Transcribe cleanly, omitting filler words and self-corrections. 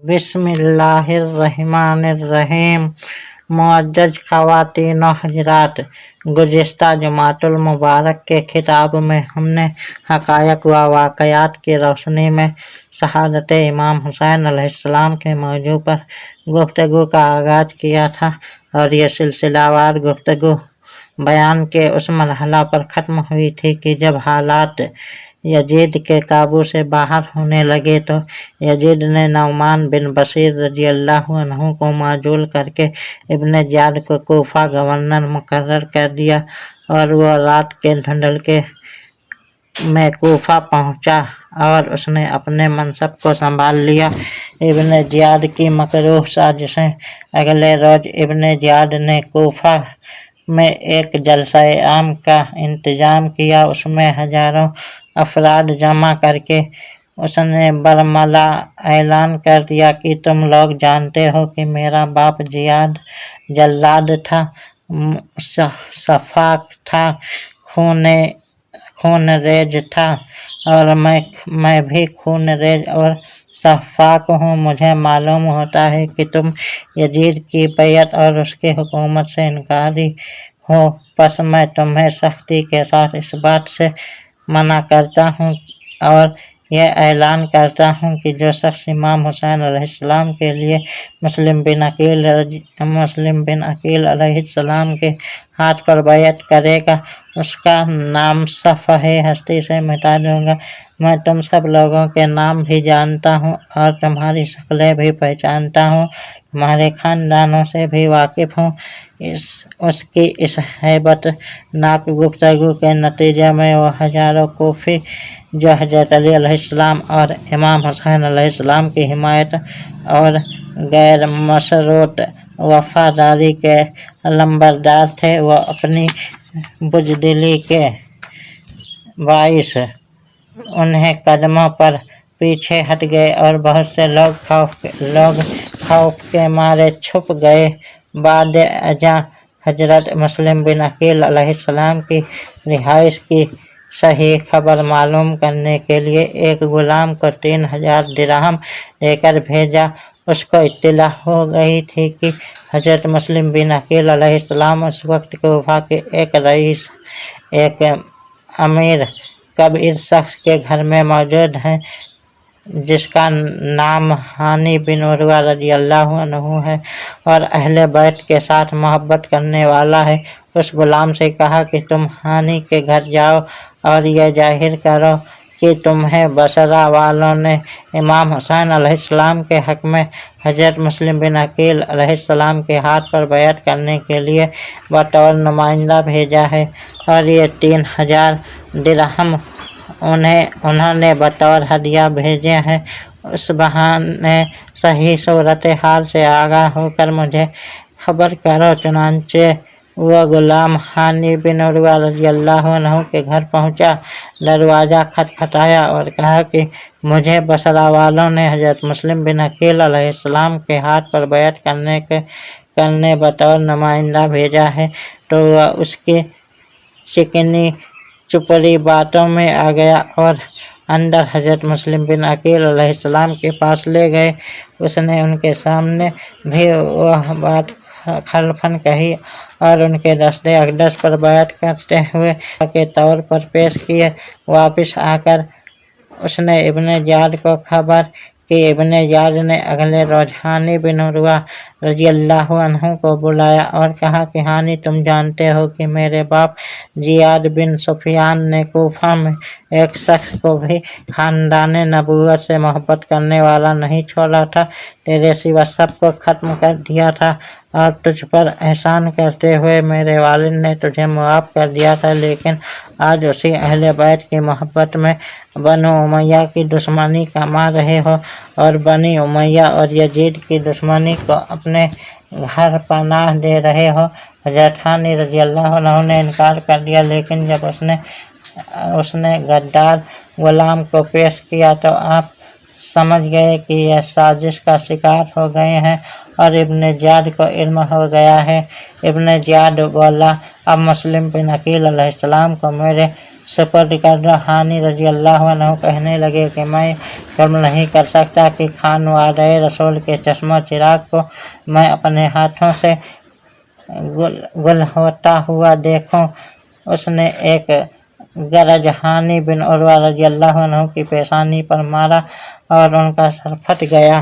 बिस्मिल्लाहिर्रहमानिर्रहीम। मुअज़्ज़ज़ ख़वातीन व हज़रात, गुज़िश्ता जुमातुल मुबारक के खिताब में हमने हक़ायक़ व वाक़यात की रोशनी में शहादत इमाम हुसैन अलैहिस्सलाम के मौज़ू पर गुफ्तगू का आगाज़ किया था और ये सिलसिलावार गुफ्तगू बयान के उस मरहला पर ख़त्म हुई थी कि जब हालात यजीद के काबू से बाहर होने लगे तो यजीद ने नौमान बिन बशीर रज़ियल्लाहु अन्हु को माजूल करके इब्न ज़ियाद को कूफा गवर्नर मुकर्रर कर दिया और वह रात के धुंधलके में कूफा पहुंचा और उसने अपने मनसब को संभाल लिया। इब्न ज़ियाद की मकरूह साजिशें। अगले रोज़ इब्न ज़ियाद ने कूफा में एक जलसा-ए आम का इंतज़ाम किया। उसमें हज़ारों अफराद जमा करके उसने बरमला ऐलान कर दिया कि तुम लोग जानते हो कि मेरा बाप ज़ियाद जल्लाद था, सफ़ाक था, खूनरेज था और मैं भी खूनरेज और सफ़ाक हूँ। मुझे मालूम होता है कि तुम यजीद की बैयत और उसकी हुकूमत से इनकारी हो, बस मैं तुम्हें सख्ती के साथ इस बात से मना करता हूँ और यह ऐलान करता हूँ कि जो शख्स इमाम हुसैन अलैहिस्सलाम के लिए मुस्लिम बिन अकील अलैहिस्सलाम के हाथ पर बैयत करेगा, उसका नाम सफ़हे हस्ती से मिटा दूंगा। मैं तुम सब लोगों के नाम भी जानता हूँ और तुम्हारी शक्लें भी पहचानता हूँ, तुम्हारे खानदानों से भी वाकिफ़ हूँ। उसकी इस हैबतनाक गुफ्तगू के नतीजे में वह हज़ारों कूफ़ी जो हज़रत अली अलैहिस्सलाम और इमाम हुसैन अलैहिस्सलाम की हिमायत और गैर मशरूत वफ़ादारी के लंबरदार थे, वह अपनी बुज़दिली के बाइस उन्हें कदमों पर पीछे हट गए और बहुत से लोग खौफ के मारे छुप गए। बाद अज़ां हज़रत मुस्लिम बिन अकील अलैहिस्सलाम की रिहाइश की सही खबर मालूम करने के लिए एक गुलाम को 3000 दिरहम देकर भेजा। उसको इत्तिला हो गई थी कि हज़रत मुस्लिम बिन अकील अलैहिस्सलाम उस वक्त कूफा के एक रईस, एक अमीर कबीर शख्स के घर में मौजूद हैं, जिसका नाम हानी बिन उर्वा रज़ियल्लाहु अन्हु है और अहले बैत के साथ मोहब्बत करने वाला है। उस गुलाम से कहा कि तुम हानी के घर जाओ और यह जाहिर करो कि तुम्हें बसरा वालों ने इमाम हुसैन अलैहिस्सलाम के हक़ में हज़रत मुस्लिम बिन अकील अलैहिस्सलाम के हाथ पर बैयत करने के लिए बतौर नुमाइंदा भेजा है और ये 3000 दिरहम उन्होंने बतौर हदिया भेजे हैं। उस बहाने सही सूरत हाल से आगाह होकर मुझे खबर करो। चुनांचे वह गुलाम हानी बिन उर्वा रज़ियल्लाहु अन्हु के घर पहुंचा, दरवाज़ा खटखटाया और कहा कि मुझे बसरा वालों ने हज़रत मुस्लिम बिन अकील अलैहिस्सलाम के हाथ पर बैयत करने बतौर नुमाइंदा भेजा है। तो वह उसकी चिकनी चुपड़ी बातों में आ गया और अंदर हज़रत मुस्लिम बिन अकील अलैहिस्सलाम के पास ले गए। उसने उनके सामने भी वह बात खलफन कही और उनके दस्ते अक़दस पर बैयत करते हुए के तौर पर पेश किए। वापिस आकर उसने इब्न ज़ियाद को खबर कि इब्न ज़ियाद ने अगले रोज़ हानी बिन उर्वा रज़ियल्लाहु अन्हु को बुलाया और कहा कि हानी, तुम जानते हो कि मेरे बाप ज़ियाद बिन सुफ़ियान ने कूफा में एक शख्स को भी खानदाने नबूवत से मोहब्बत करने वाला नहीं छोड़ा था, तेरे सिवा सबको ख़त्म कर दिया था और तुझ पर एहसान करते हुए मेरे वालिद ने तुझे मुआफ़ कर दिया था, लेकिन आज उसी अहले बैत की मोहब्बत में बनु उमय्या की दुश्मनी कमा रहे हो और बनी उमय्या और यजीद की दुश्मनी को अपने घर पनाह दे रहे हो। हज़रत हानी रज़ियल्लाहु अन्हु ने इनकार कर दिया, लेकिन जब उसने गद्दार गुलाम को पेश किया तो आप समझ गए कि यह साजिश का शिकार हो गए हैं और इब्न ज़ियाद को इल्म हो गया है। इब्न ज़ियाद बोला, अब मुस्लिम बिन अकील अलैहिस्सलाम को मेरे سپرد کر رحانی رضی اللہ عنہ کہنے لگے کہ میں جرم نہیں کر سکتا کہ خانوادہ رسول کے چشمہ چراغ کو میں اپنے ہاتھوں سے گل ہوتا ہوا دیکھوں۔ اس نے ایک گرج ہانی بن عروہ رضی اللہ عنہ کی پیشانی پر مارا اور ان کا سر پھٹ گیا۔